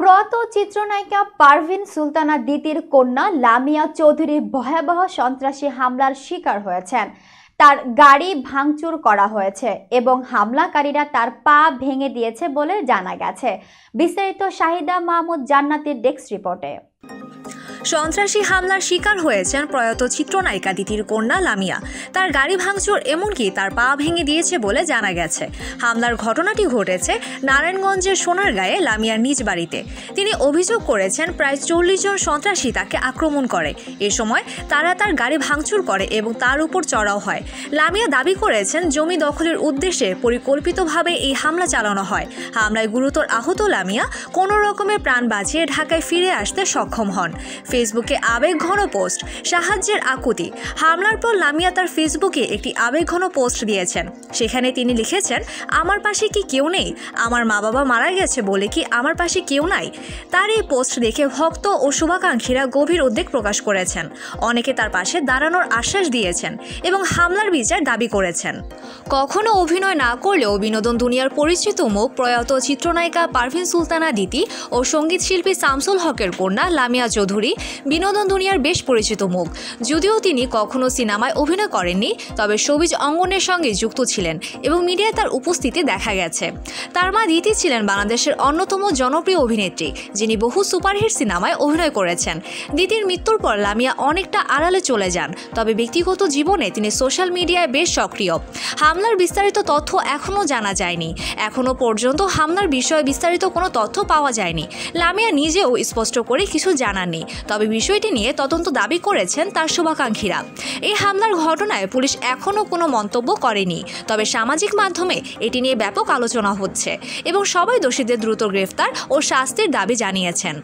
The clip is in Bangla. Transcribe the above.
প্রয়াত চিত্রনায়িকা পারভিন সুলতানা দিতির কন্যা লামিয়া চৌধুরী ভয়াবহ সন্ত্রাসী হামলার শিকার হয়েছেন। তার গাড়ি ভাঙচুর করা হয়েছে এবং হামলাকারীরা তার পা ভেঙে দিয়েছে বলে জানা গেছে। বিস্তারিত শাহিদা মাহমুদ জান্নাতের ডেস্ক রিপোর্টে। সন্ত্রাসী হামলার শিকার হয়েছেন প্রয়াত চিত্রনায়িকা দিতির কন্যা লামিয়া। তার গাড়ি ভাঙচুর এমনকি তার পা ভেঙে দিয়েছে বলে জানা গেছে। হামলার ঘটনাটি ঘটেছে নারায়ণগঞ্জের সোনারগাঁয়ে লামিয়ার নিজ বাড়িতে। তিনি অভিযোগ করেছেন প্রায় 40 জন সন্ত্রাসী তাকে আক্রমণ করে। এ সময় তারা তার গাড়ি ভাঙচুর করে এবং তার উপর চড়াও হয়। লামিয়া দাবি করেছেন জমি দখলের উদ্দেশ্যে পরিকল্পিতভাবে এই হামলা চালানো হয়। হামলায় গুরুতর আহত লামিয়া কোনো রকমের প্রাণ বাঁচিয়ে ঢাকায় ফিরে আসতে সক্ষম হন। ফেসবুকে আবেগঘন পোস্ট, সাহায্যের আকুতি। হামলার পর লামিয়া তার ফেসবুকে একটি আবেগঘন পোস্ট দিয়েছেন। সেখানে তিনি লিখেছেন, আমার পাশে কি কেউ নেই? আমার মা বাবা মারা গেছে বলে কি আমার পাশে কেউ নাই? তার এই পোস্ট দেখে ভক্ত ও শুভাকাঙ্ক্ষীরা গভীর উদ্বেগ প্রকাশ করেছেন। অনেকে তার পাশে দাঁড়ানোর আশ্বাস দিয়েছেন এবং হামলার বিচার দাবি করেছেন। কখনো অভিনয় না করলেও বিনোদন দুনিয়ার পরিচিত মুখ প্রয়াত চিত্রনায়িকা পারভিন সুলতানা দিতি ও সঙ্গীত শিল্পী শামসুল হকের কন্যা লামিয়া চৌধুরী বিনোদন দুনিয়ার বেশ পরিচিত মুখ। যদিও তিনি কখনো সিনেমায় অভিনয় করেননি, তবে শোবিজ অঙ্গনের সঙ্গে যুক্ত ছিলেন এবং মিডিয়ায় তার উপস্থিতি দেখা গেছে। তার মা দিতি ছিলেন বাংলাদেশের অন্যতম জনপ্রিয় অভিনেত্রী, যিনি বহু সুপারহিট সিনেমায় অভিনয় করেছেন। দিতির মৃত্যুর পর লামিয়া অনেকটা আড়ালে চলে যান, তবে ব্যক্তিগত জীবনে তিনি সোশ্যাল মিডিয়ায় বেশ সক্রিয়। হামলার বিস্তারিত তথ্য এখনও জানা যায়নি। এখনও পর্যন্ত হামলার বিষয়ে বিস্তারিত কোনো তথ্য পাওয়া যায়নি। লামিয়া নিজেও স্পষ্ট করে কিছু জানাননি, তবে বিষয়টি নিয়ে তদন্ত দাবি করেছেন তার শুভাকাঙ্ক্ষীরা। এই হামলার ঘটনায় পুলিশ এখনও কোনো মন্তব্য করেনি, তবে সামাজিক মাধ্যমে এটি নিয়ে ব্যাপক আলোচনা হচ্ছে এবং সবাই দোষীদের দ্রুত গ্রেফতার ও শাস্তির দাবি জানিয়েছেন।